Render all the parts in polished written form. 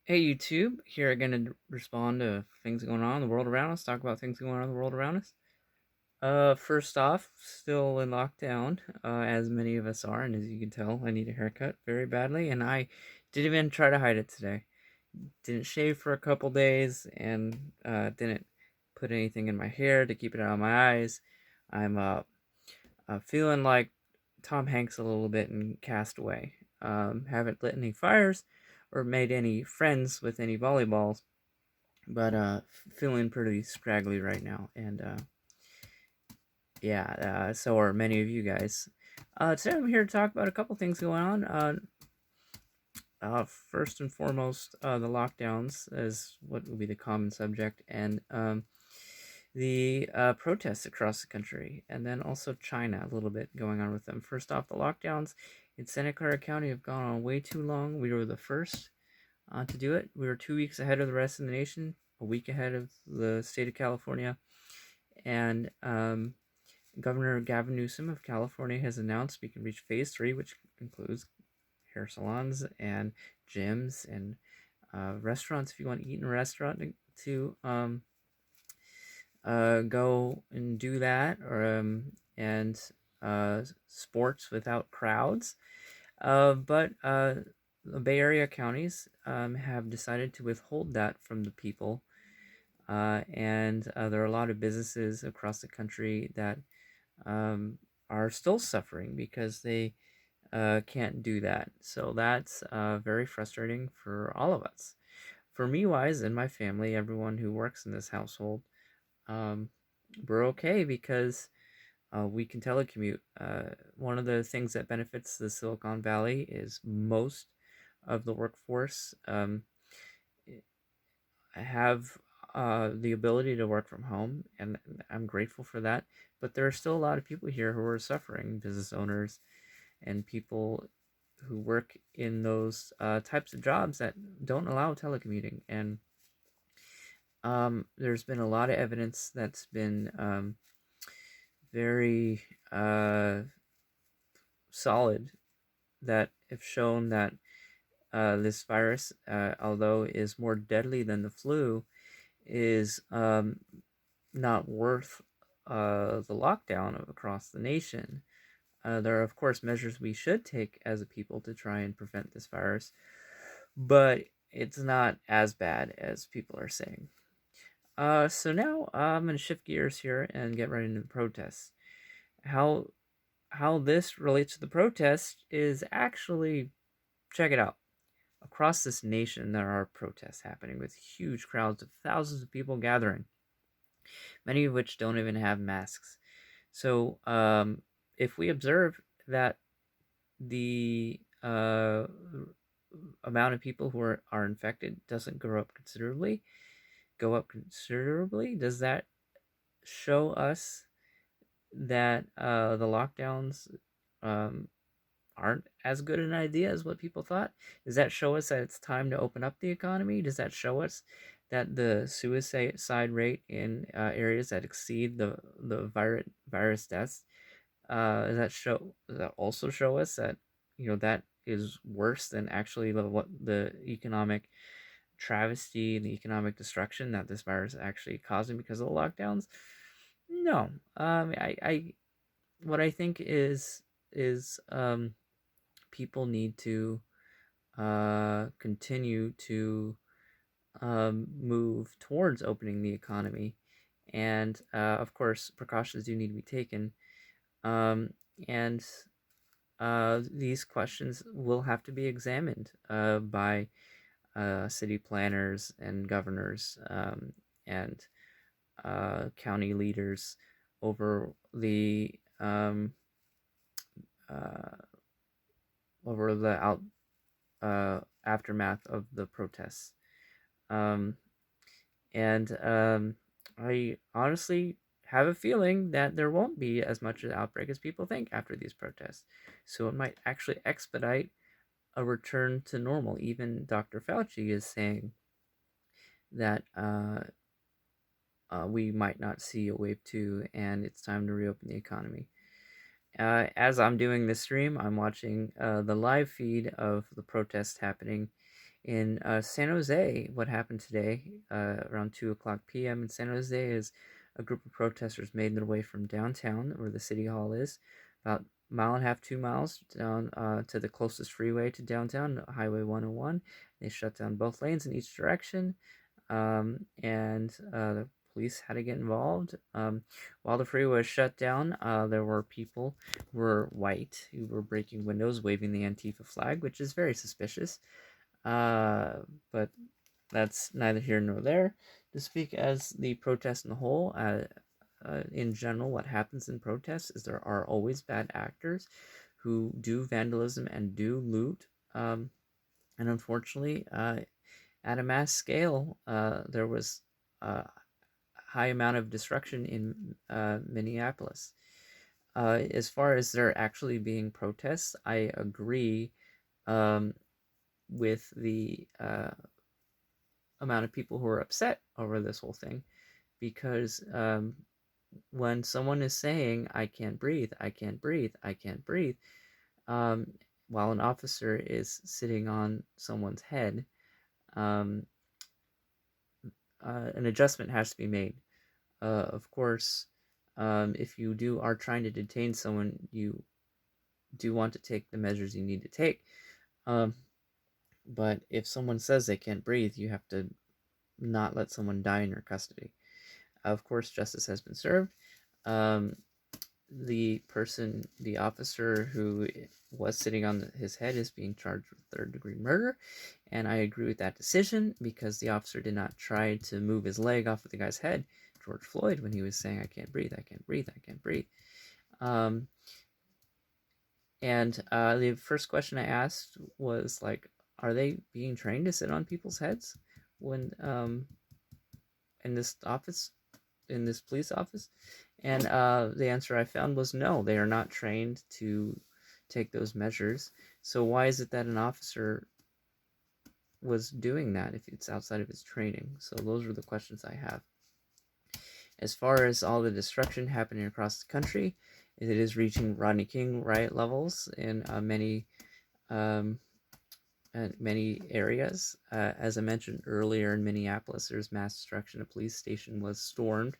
Hey YouTube, here again to respond to things going on in the world around us, talk about things going on in the world around us. First off, still in lockdown, as many of us are, and as you can tell, I need a haircut very badly, and I didn't even try to hide it today. Didn't shave for a couple days, and didn't put anything in my hair to keep it out of my eyes. I'm feeling like Tom Hanks a little bit in Castaway. Haven't lit any fires or made any friends with any volleyballs, but feeling pretty scraggly right now. And yeah, so are many of you guys. Today I'm here to talk about a couple things going on. First and foremost, the lockdowns is what will be the common subject, and the protests across the country, and then also China, a little bit going on with them. First off, the lockdowns in Santa Clara County have gone on way too long. We were the first to do it. We were 2 weeks ahead of the rest of the nation, a week ahead of the state of California, and Governor Gavin Newsom of California has announced we can reach phase three, which includes hair salons and gyms and restaurants. If you want to eat in a restaurant, to go and do that, or and sports without crowds. But the Bay Area counties have decided to withhold that from the people, and there are a lot of businesses across the country that um, are still suffering because they can't do that. So that's very frustrating for all of us. For me, wise, and my family, everyone who works in this household, um, we're okay because we can telecommute. One of the things that benefits the Silicon Valley is most of the workforce have the ability to work from home, and I'm grateful for that. But there are still a lot of people here who are suffering, business owners and people who work in those types of jobs that don't allow telecommuting. And there's been a lot of evidence that's been very solid that have shown that this virus, although is more deadly than the flu, is not worth the lockdown across the nation. There are, of course, measures we should take as a people to try and prevent this virus, but it's not as bad as people are saying. So now I'm going to shift gears here and get right into the protests. How how this relates to the protest is actually, check it out. Across this nation, there are protests happening with huge crowds of thousands of people gathering, many of which don't even have masks. So, if we observe that the amount of people who are infected doesn't go up considerably, does that show us that the lockdowns um, aren't as good an idea as what people thought? Does that show us that it's time to open up the economy? Does that show us that the suicide rate in areas that exceed the virus deaths, does that also show us that that is worse than actually what the economic travesty and the economic destruction that this virus is actually causing because of the lockdowns? No. I what I think is people need to continue to move towards opening the economy, and of course precautions do need to be taken, um, and these questions will have to be examined by city planners and governors, and county leaders over the uh, aftermath of the protests. Um, and I honestly have a feeling that there won't be as much of an outbreak as people think after these protests. So it might actually expedite a return to normal. Even Dr. Fauci is saying that we might not see a wave two and it's time to reopen the economy. As I'm doing this stream, I'm watching the live feed of the protest happening In San Jose, what happened today around 2 o'clock p.m. in San Jose is a group of protesters made their way from downtown, where the city hall is, about a mile and a half, 2 miles down to the closest freeway to downtown, Highway 101. They shut down both lanes in each direction, and the police had to get involved. While the freeway was shut down, there were people who were white who were breaking windows, waving the Antifa flag, which is very suspicious. Uh, but that's neither here nor there. To speak as the protest in the whole, in general, what happens in protests is there are always bad actors who do vandalism and do loot. And unfortunately, at a mass scale, there was a high amount of destruction in Minneapolis. As far as there actually being protests, I agree um, with the amount of people who are upset over this whole thing, because when someone is saying, I can't breathe, I can't breathe, I can't breathe, um, while an officer is sitting on someone's head, um, an adjustment has to be made. Of course, if you are trying to detain someone, you do want to take the measures you need to take. Um, but if someone says they can't breathe, you have to not let someone die in your custody. Of course, justice has been served. Um, the officer who was sitting on his head is being charged with third-degree murder, and I agree with that decision because the officer did not try to move his leg off of the guy's head, George Floyd, when he was saying, I can't breathe, I can't breathe, I can't breathe. And the first question I asked was like, are they being trained to sit on people's heads when in this office, in this police office? And the answer I found was no, they are not trained to take those measures. So why is it that an officer was doing that if it's outside of his training? So those are the questions I have. As far as all the destruction happening across the country, it is reaching Rodney King riot levels in many areas. As I mentioned earlier, in Minneapolis, there's mass destruction. A police station was stormed,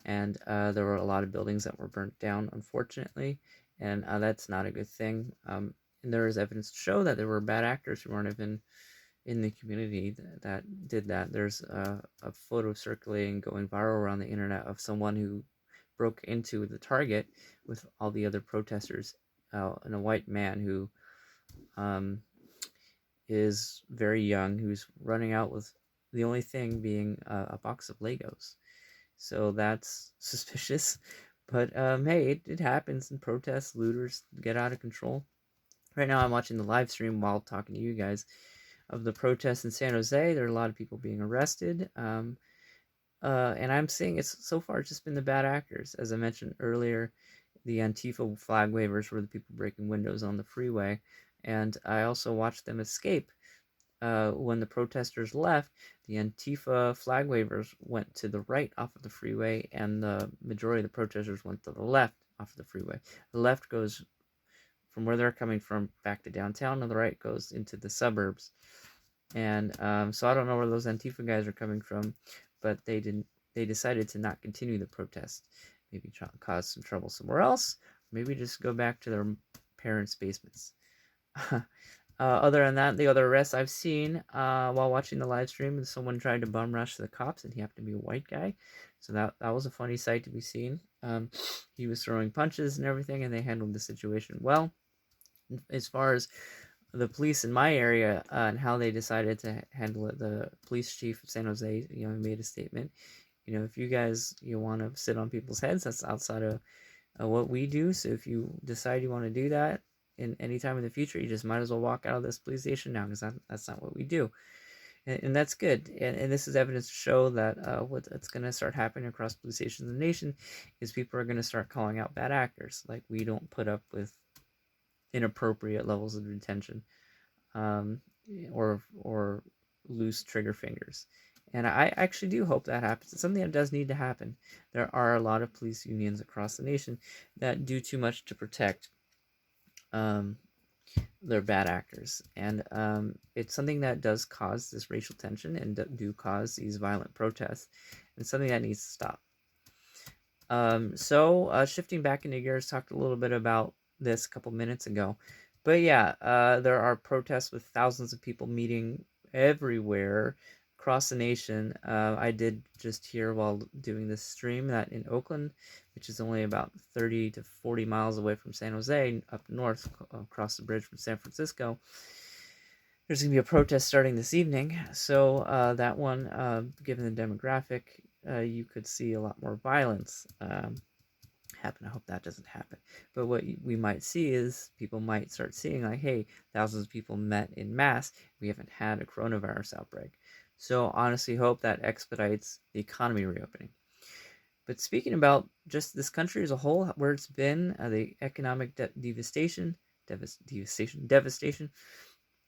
and there were a lot of buildings that were burnt down, unfortunately, and that's not a good thing. And there is evidence to show that there were bad actors who weren't even in the community that did that. There's a photo circulating, going viral around the internet of someone who broke into the Target with all the other protesters, and a white man who is very young, who's running out with the only thing being a box of Legos. So that's suspicious. But hey, it happens in protests. Looters get out of control. Right now, I'm watching the live stream while talking to you guys of the protests in San Jose. There are a lot of people being arrested. And I'm seeing it's so far just been the bad actors. As I mentioned earlier, the Antifa flag wavers were the people breaking windows on the freeway. And I also watched them escape. When the protesters left, the Antifa flag wavers went to the right off of the freeway, and the majority of the protesters went to the left off of the freeway. The left goes from where they're coming from back to downtown, and the right goes into the suburbs. And so I don't know where those Antifa guys are coming from, but they didn't. They decided to not continue the protest. Maybe cause some trouble somewhere else. Maybe just go back to their parents' basements. Other than that, the other arrests I've seen while watching the live stream is someone tried to bum rush the cops, and he happened to be a white guy. So that was a funny sight to be seen. He was throwing punches and everything, and they handled the situation well. As far as the police in my area and how they decided to handle it, the police chief of San Jose, made a statement. If you guys want to sit on people's heads, that's outside of what we do. So if you decide you want to do that in any time in the future, you just might as well walk out of this police station now, because that's not what we do. And that's good. And this is evidence to show that what's going to start happening across police stations in the nation is people are going to start calling out bad actors. Like, we don't put up with inappropriate levels of detention, or loose trigger fingers. And I actually do hope that happens. It's something that does need to happen. There are a lot of police unions across the nation that do too much to protect they're bad actors, and it's something that does cause this racial tension and do cause these violent protests. It's something that needs to stop. Shifting back into gears, talked a little bit about this a couple minutes ago, but yeah, there are protests with thousands of people meeting everywhere across the nation. I did just hear while doing this stream that in Oakland, which is only about 30 to 40 miles away from San Jose, up north across the bridge from San Francisco, there's going to be a protest starting this evening. So that one, given the demographic, you could see a lot more violence happen. I hope that doesn't happen. But what we might see is people might start seeing like, hey, thousands of people met in mass. We haven't had a coronavirus outbreak. So honestly hope that expedites the economy reopening. But speaking about just this country as a whole, where it's been, the economic devastation,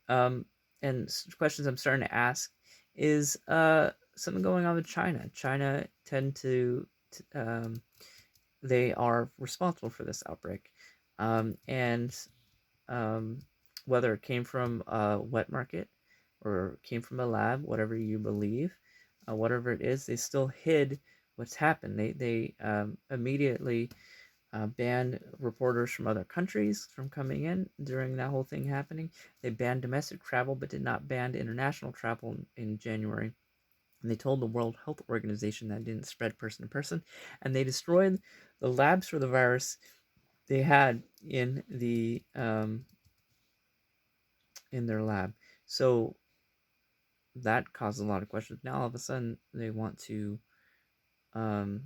um, and questions I'm starting to ask is something going on with China. China tend to they are responsible for this outbreak, and um, whether it came from a wet market or came from a lab, whatever you believe, whatever it is, they still hid what's happened. They immediately banned reporters from other countries from coming in during that whole thing happening. They banned domestic travel, but did not ban international travel in January. And they told the World Health Organization that it didn't spread person to person. And they destroyed the labs for the virus they had in their lab. So that caused a lot of questions. Now all of a sudden they want to um,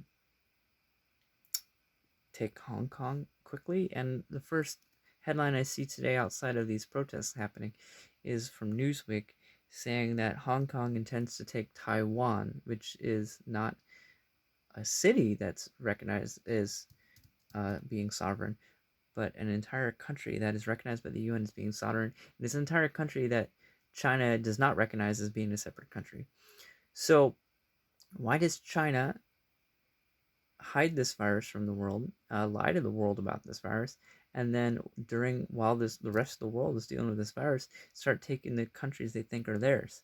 take Hong Kong quickly. And the first headline I see today outside of these protests happening is from Newsweek saying that Hong Kong intends to take Taiwan, which is not a city that's recognized as being sovereign, but an entire country that is recognized by the UN as being sovereign. And it's an entire country that China does not recognize as being a separate country. So why does China hide this virus from the world, lie to the world about this virus, and then while the rest of the world is dealing with this virus, start taking the countries they think are theirs,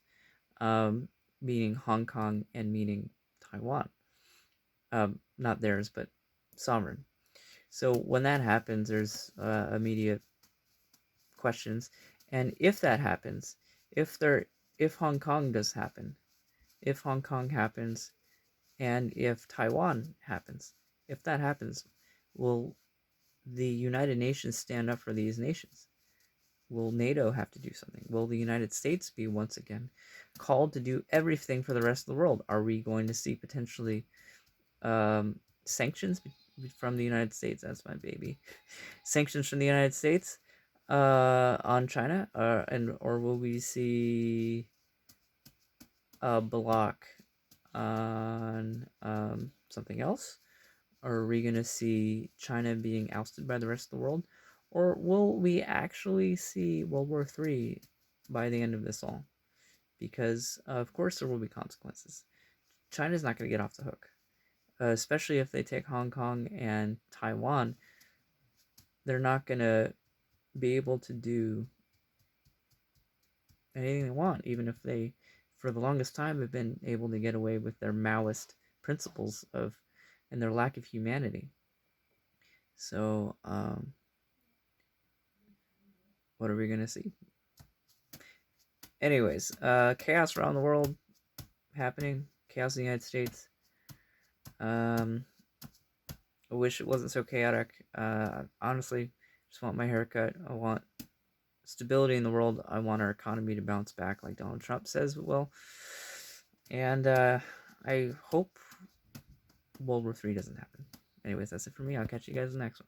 meaning Hong Kong and meaning Taiwan, not theirs but sovereign. So when that happens, there's immediate questions, and if that happens, if Hong Kong does happen, if Hong Kong happens, and if Taiwan happens, if that happens, will the United Nations stand up for these nations? Will NATO have to do something? Will the United States be once again called to do everything for the rest of the world? Are we going to see potentially sanctions from the United States? That's my baby. Sanctions from the United States on China, or will we see a block on something else? Are we going to see China being ousted by the rest of the world? Or will we actually see World War III by the end of this all? Because, of course, there will be consequences. China's not going to get off the hook, especially if they take Hong Kong and Taiwan. They're not going to be able to do anything they want, even if they, for the longest time, have been able to get away with their Maoist principles and their lack of humanity. So, what are we going to see? Anyways, chaos around the world happening. Chaos in the United States. I wish it wasn't so chaotic. Honestly, just want my haircut. I want stability in the world. I want our economy to bounce back like Donald Trump says it will. And I hope World War III doesn't happen. Anyways, that's it for me. I'll catch you guys in the next one.